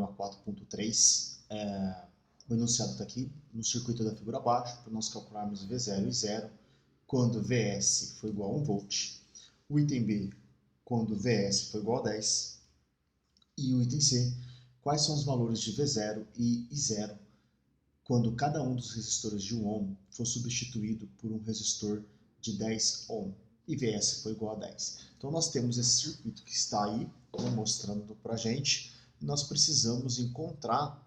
problema 4.3, o enunciado está aqui, no circuito da figura abaixo, para nós calcularmos V0 e 0, quando Vs for igual a 1 volt. O item B, quando Vs for igual a 10. E o item C, quais são os valores de V0 e I0 quando cada um dos resistores de 1 ohm for substituído por um resistor de 10 ohm e Vs for igual a 10. Então nós temos esse circuito que está aí, mostrando para a gente. Nós precisamos encontrar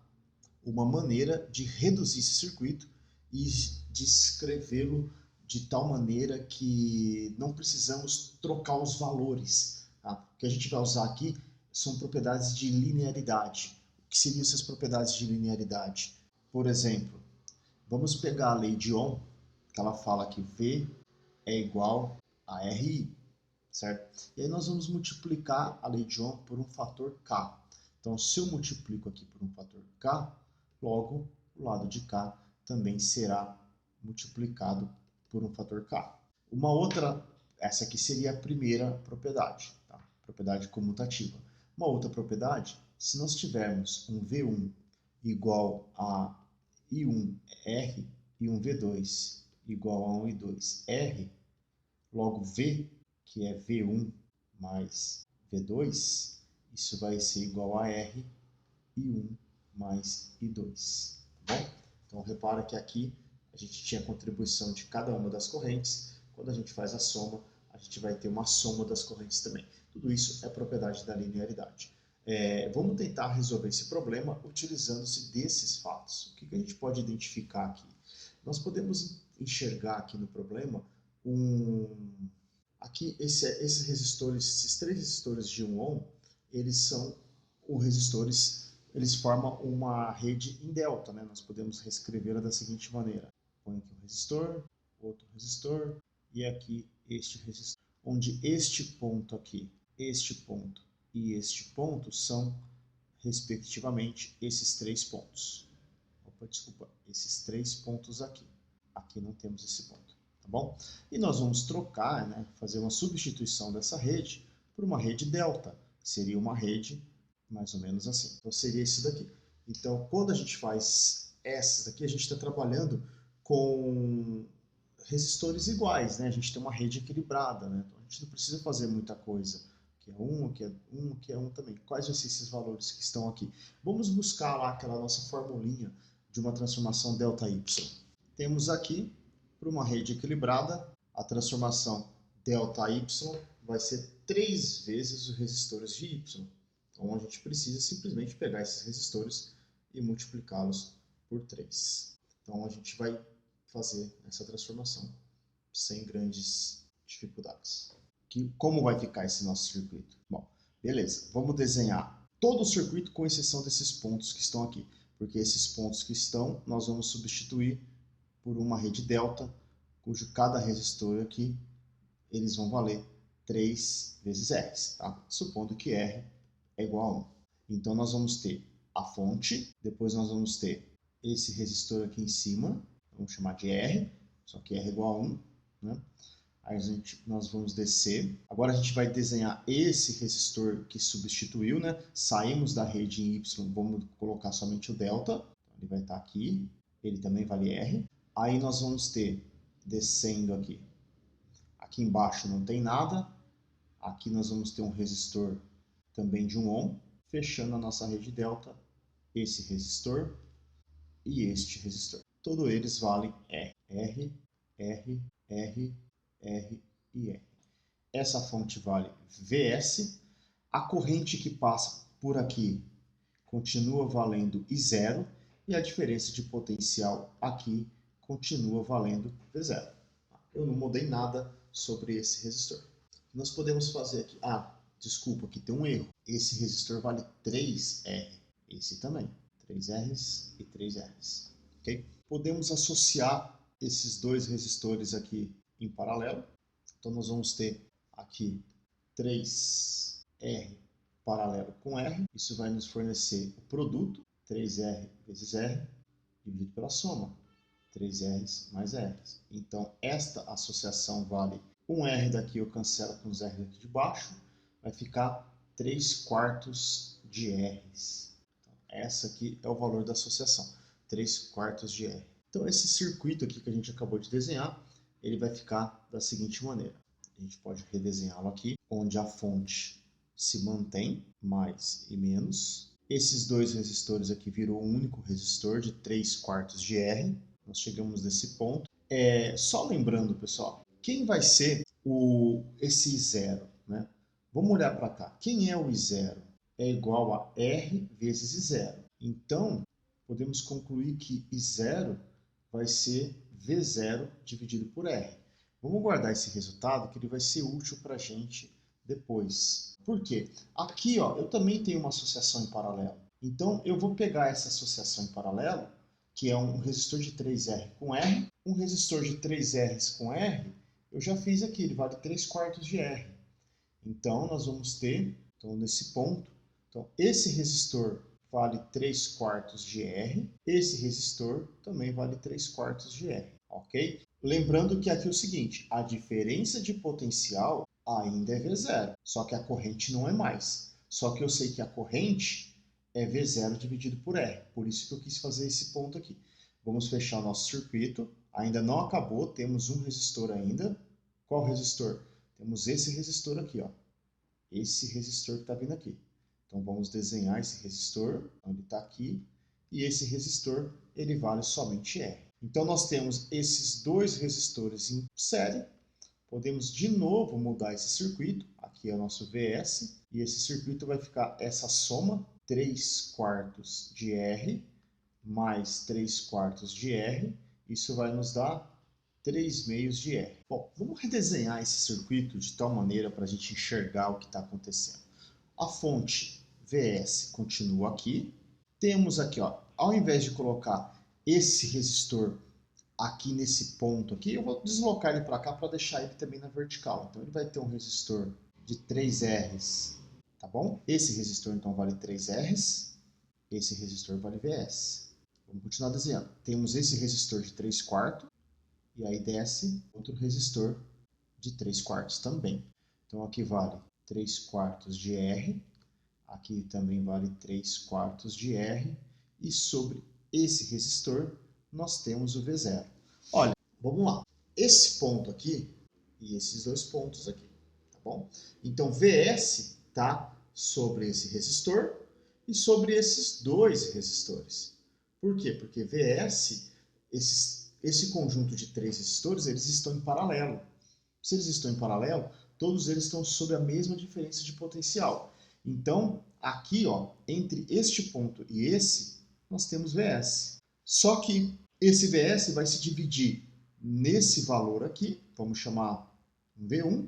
uma maneira de reduzir esse circuito e de escrevê-lo de tal maneira que não precisamos trocar os valores. Tá? O que a gente vai usar aqui são propriedades de linearidade. O que seriam essas propriedades de linearidade? Por exemplo, vamos pegar a lei de Ohm, que ela fala que V é igual a RI, certo? E aí nós vamos multiplicar a lei de Ohm por um fator K. Então, se eu multiplico aqui por um fator K, logo o lado de cá também será multiplicado por um fator K. Uma outra, essa aqui seria a primeira propriedade, tá? Propriedade comutativa. Uma outra propriedade, se nós tivermos um V1 igual a I1R e um V2 igual a um I2R, logo V, que é V1 mais V2, isso vai ser igual a R I1 mais I2. Tá bom? Então repara que aqui a gente tinha a contribuição de cada uma das correntes. Quando a gente faz a soma, a gente vai ter uma soma das correntes também. Tudo isso é propriedade da linearidade. Vamos tentar resolver esse problema utilizando-se desses fatos. O que a gente pode identificar aqui? Nós podemos enxergar aqui no problema aqui esses resistores, esses três resistores de 1 ohm, eles são resistores, eles formam uma rede em delta, né? Nós podemos reescrevê-la da seguinte maneira: põe aqui um resistor, outro resistor e aqui este resistor, onde este ponto aqui, este ponto e este ponto são, respectivamente, esses três pontos. Opa, desculpa, esses três pontos aqui. Aqui não temos esse ponto, tá bom? E nós vamos trocar, né, fazer uma substituição dessa rede por uma rede delta. Seria uma rede mais ou menos assim. Então seria isso daqui. Então, quando a gente faz essas aqui, a gente está trabalhando com resistores iguais, né? A gente tem uma rede equilibrada, né? Então, a gente não precisa fazer muita coisa. Aqui é um, aqui é um, aqui é um também. Quais vão ser esses valores que estão aqui? Vamos buscar lá aquela nossa formulinha de uma transformação ΔY. Temos aqui, para uma rede equilibrada, a transformação ΔY vai ser 3 vezes os resistores de Y. Então a gente precisa simplesmente pegar esses resistores e multiplicá-los por 3. Então a gente vai fazer essa transformação sem grandes dificuldades. Como vai ficar esse nosso circuito? Bom, beleza. Vamos desenhar todo o circuito com exceção desses pontos que estão aqui. Porque esses pontos que estão, nós vamos substituir por uma rede delta, cujo cada resistor aqui, eles vão valer 3 vezes R, tá? Supondo que R é igual a 1. Então nós vamos ter a fonte, depois nós vamos ter esse resistor aqui em cima, vamos chamar de R, só que R é igual a 1, né? Aí nós vamos descer. Agora a gente vai desenhar esse resistor que substituiu, né? Saímos da rede em Y, vamos colocar somente o delta. Então, ele vai estar aqui, ele também vale R. Aí nós vamos ter, descendo aqui, aqui embaixo não tem nada. Aqui nós vamos ter um resistor também de 1 ohm, fechando a nossa rede delta, esse resistor e este resistor. Todos eles valem R. R, R, R, R e R. Essa fonte vale Vs. A corrente que passa por aqui continua valendo I0 e a diferença de potencial aqui continua valendo V0. Eu não mudei nada sobre esse resistor. Nós podemos fazer aqui... desculpa, aqui tem um erro. Esse resistor vale 3R. Esse também. 3Rs e 3Rs. Okay? Podemos associar esses dois resistores aqui em paralelo. Então nós vamos ter aqui 3R paralelo com R. Isso vai nos fornecer o produto, 3R vezes R, dividido pela soma, 3Rs mais Rs. Então esta associação vale um R daqui, eu cancelo com os R daqui de baixo, vai ficar 3/4 de Rs. Então, Essa aqui é o valor da associação, 3/4 de R. Então esse circuito aqui que a gente acabou de desenhar, ele vai ficar da seguinte maneira. A gente pode redesenhá-lo aqui, onde a fonte se mantém, mais e menos. Esses dois resistores aqui virou um único resistor de 3/4 de R. Nós chegamos nesse ponto. Só lembrando, pessoal, quem vai ser esse I0, né? Vamos olhar para cá. Quem é o I0? É igual a R vezes I0. Então, podemos concluir que I0 vai ser V0 dividido por R. Vamos guardar esse resultado que ele vai ser útil para a gente depois. Por quê? Aqui ó, eu também tenho uma associação em paralelo. Então eu vou pegar essa associação em paralelo, que é um resistor de 3R com R. Um resistor de 3Rs com R, eu já fiz aqui, ele vale 3/4 de R. Então nós vamos ter, nesse ponto, esse resistor vale 3/4 de R, esse resistor também vale 3/4 de R, ok? Lembrando que aqui é o seguinte, a diferença de potencial ainda é V0, só que a corrente não é mais. Só que eu sei que a corrente é V0 dividido por R, por isso que eu quis fazer esse ponto aqui. Vamos fechar o nosso circuito, ainda não acabou, temos um resistor ainda. Qual resistor? Temos esse resistor aqui, ó. Esse resistor que está vindo aqui. Então vamos desenhar esse resistor, onde está aqui, e esse resistor ele vale somente R. Então nós temos esses dois resistores em série, podemos de novo mudar esse circuito, aqui é o nosso VS, e esse circuito vai ficar essa soma, 3/4 de R mais 3/4 de R, isso vai nos dar 3/2 de R. Bom, vamos redesenhar esse circuito de tal maneira para a gente enxergar o que está acontecendo. A fonte VS continua aqui. Temos aqui, ó, ao invés de colocar esse resistor aqui nesse ponto aqui, eu vou deslocar ele para cá para deixar ele também na vertical. Então ele vai ter um resistor de 3Rs, tá bom? Esse resistor então vale 3Rs, esse resistor vale VS. Vamos continuar desenhando. Temos esse resistor de 3/4 e aí desce outro resistor de 3/4 também. Então aqui vale 3/4 de R, aqui também vale 3/4 de R, e sobre esse resistor nós temos o V0. Olha, vamos lá. Esse ponto aqui e esses dois pontos aqui, tá bom? Então VS está sobre esse resistor e sobre esses dois resistores. Por quê? Porque VS, esse conjunto de três resistores, eles estão em paralelo. Se eles estão em paralelo, todos eles estão sob a mesma diferença de potencial. Então, aqui, ó, entre este ponto e esse, nós temos VS. Só que esse VS vai se dividir nesse valor aqui, vamos chamar V1,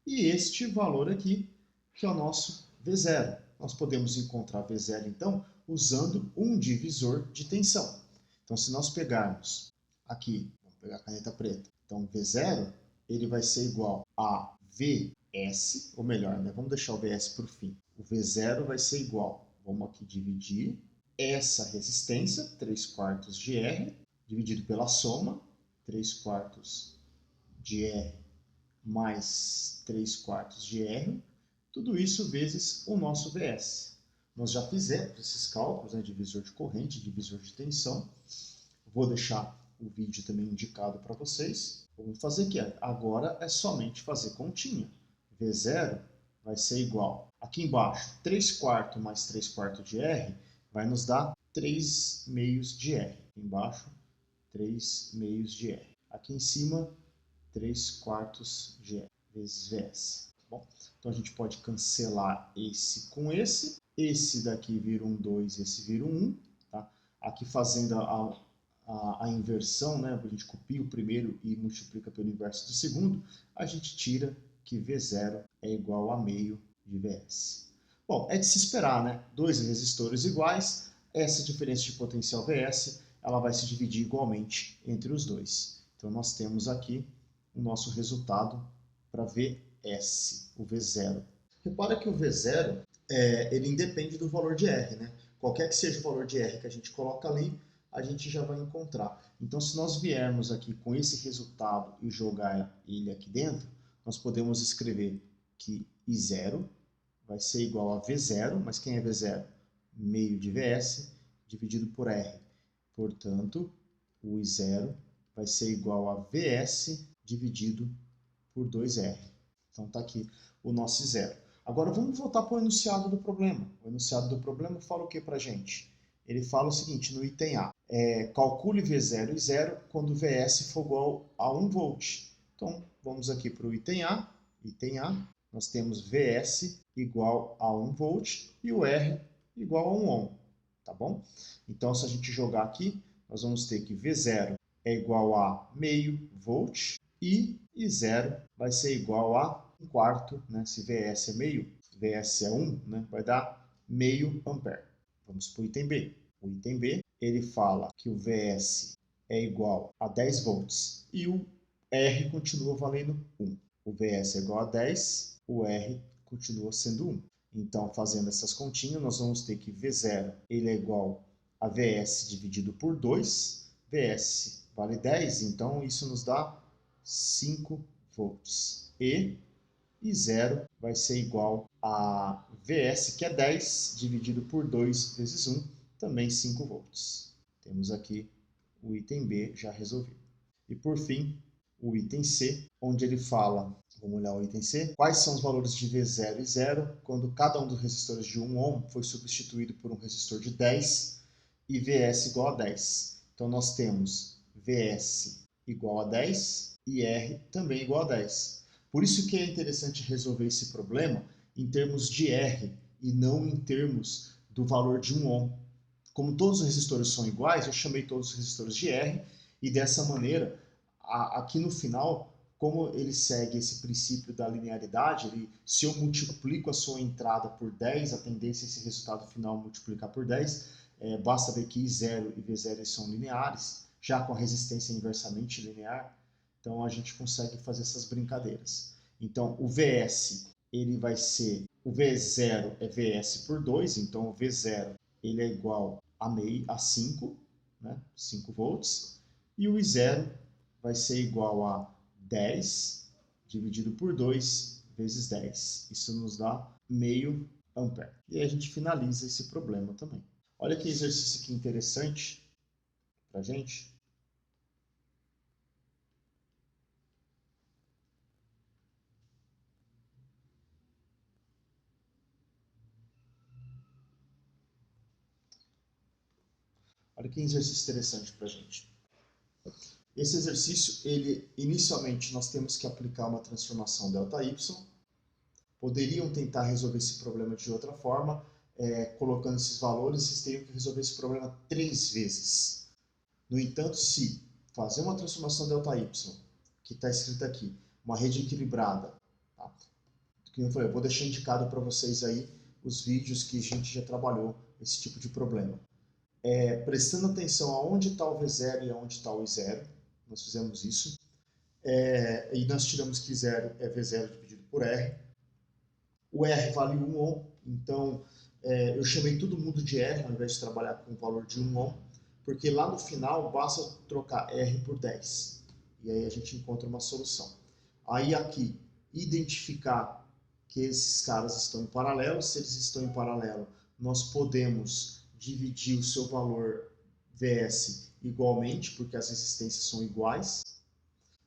e este valor aqui, que é o nosso V0. Nós podemos encontrar V0, então, usando um divisor de tensão. Então, se nós pegarmos aqui, vamos pegar a caneta preta, então V0, ele vai ser igual a VS, ou melhor, né? Vamos deixar o VS para o fim. O V0 vai ser igual, vamos aqui dividir essa resistência, 3/4 de R, dividido pela soma, 3/4 de R mais 3/4 de R, tudo isso vezes o nosso VS. Nós já fizemos esses cálculos, né, divisor de corrente, divisor de tensão. Vou deixar o vídeo também indicado para vocês. Vamos fazer aqui, agora é somente fazer continha. V0 vai ser igual, aqui embaixo, 3/4 mais 3/4 de R, vai nos dar 3/2 de R. Aqui embaixo, 3/2 de R. Aqui em cima, 3/4 de R vezes VS. Tá bom? Então a gente pode cancelar esse com esse. Esse daqui vira um 2, esse vira um 1. Tá? Aqui fazendo a inversão, né? A gente copia o primeiro e multiplica pelo inverso do segundo, a gente tira que V0 é igual a meio de VS. Bom, é de se esperar, né? Dois resistores iguais, essa diferença de potencial VS, ela vai se dividir igualmente entre os dois. Então nós temos aqui o nosso resultado para VS, o V0. Repara que o V0, ele independe do valor de R, né? Qualquer que seja o valor de R que a gente coloca ali, a gente já vai encontrar. Então, se nós viermos aqui com esse resultado e jogar ele aqui dentro, nós podemos escrever que I0 vai ser igual a V0, mas quem é V0? Meio de VS, dividido por R. Portanto, o I0 vai ser igual a VS dividido por 2R. Então está aqui o nosso I0. Agora vamos voltar para o enunciado do problema. O enunciado do problema fala o que para a gente? Ele fala o seguinte, no item A, calcule V0 e 0 quando VS for igual a 1 volt. Então, vamos aqui para o item A. Item A, nós temos VS igual a 1 volt e o R igual a 1 ohm. Tá bom? Então, se a gente jogar aqui, nós vamos ter que V0 é igual a meio volt e I0 vai ser igual a 1/4, né? Se VS é meio, VS é 1, né? Vai dar meio ampere. Vamos para o item B. O item B, ele fala que o VS é igual a 10 volts e o R continua valendo 1. O VS é igual a 10, o R continua sendo 1. Então, fazendo essas continhas, nós vamos ter que V0 ele é igual a VS dividido por 2. VS vale 10, então isso nos dá 5 volts. E I0 vai ser igual a VS, que é 10, dividido por 2 vezes 1, também 5 volts. Temos aqui o item B já resolvido. E por fim, o item C, onde ele fala, vamos olhar o item C, quais são os valores de V0 e 0 quando cada um dos resistores de 1 ohm foi substituído por um resistor de 10 e VS igual a 10. Então nós temos VS igual a 10 e R também igual a 10. Por isso que é interessante resolver esse problema em termos de R e não em termos do valor de 1 ohm. Como todos os resistores são iguais, eu chamei todos os resistores de R e dessa maneira, aqui no final, como ele segue esse princípio da linearidade, se eu multiplico a sua entrada por 10, a tendência é esse resultado final multiplicar por 10, basta ver que I0 e V0 são lineares, já com a resistência inversamente linear, então a gente consegue fazer essas brincadeiras. Então o VS, ele vai ser, o V0 é VS por 2, então o V0 ele é igual a 5, né? 5 volts, e o I0 vai ser igual a 10 dividido por 2 vezes 10. Isso nos dá meio ampere. E aí a gente finaliza esse problema também. Olha que exercício aqui interessante para a gente. Olha que exercício interessante para a gente. Esse exercício, inicialmente nós temos que aplicar uma transformação ΔY. Poderiam tentar resolver esse problema de outra forma, colocando esses valores, vocês teriam que resolver esse problema 3 vezes. No entanto, se fazer uma transformação ΔY, que está escrito aqui, uma rede equilibrada, tá? Como eu falei, eu vou deixar indicado para vocês aí os vídeos que a gente já trabalhou esse tipo de problema. Prestando atenção aonde está o V0 e aonde está o I0, nós fizemos isso, e nós tiramos que 0 é V0 dividido por R. O R vale 1 ohm, então eu chamei todo mundo de R ao invés de trabalhar com o valor de 1 ohm, porque lá no final basta trocar R por 10, e aí a gente encontra uma solução. Aí aqui, identificar que esses caras estão em paralelo, se eles estão em paralelo, nós podemos dividir o seu valor VS igualmente, porque as resistências são iguais.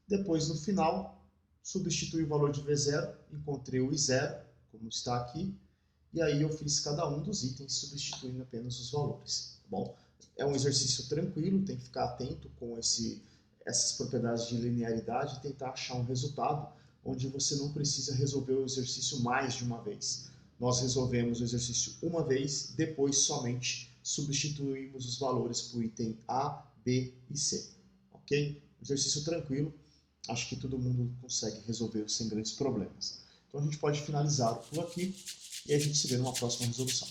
Depois, no final, substitui o valor de V0, encontrei o I0, como está aqui, e aí eu fiz cada um dos itens substituindo apenas os valores. Tá bom? É um exercício tranquilo, tem que ficar atento com essas propriedades de linearidade e tentar achar um resultado onde você não precisa resolver o exercício mais de uma vez. Nós resolvemos o exercício uma vez, depois somente substituímos os valores para o item A, B e C. Ok? Exercício tranquilo, acho que todo mundo consegue resolver sem grandes problemas. Então a gente pode finalizar por aqui e a gente se vê numa próxima resolução.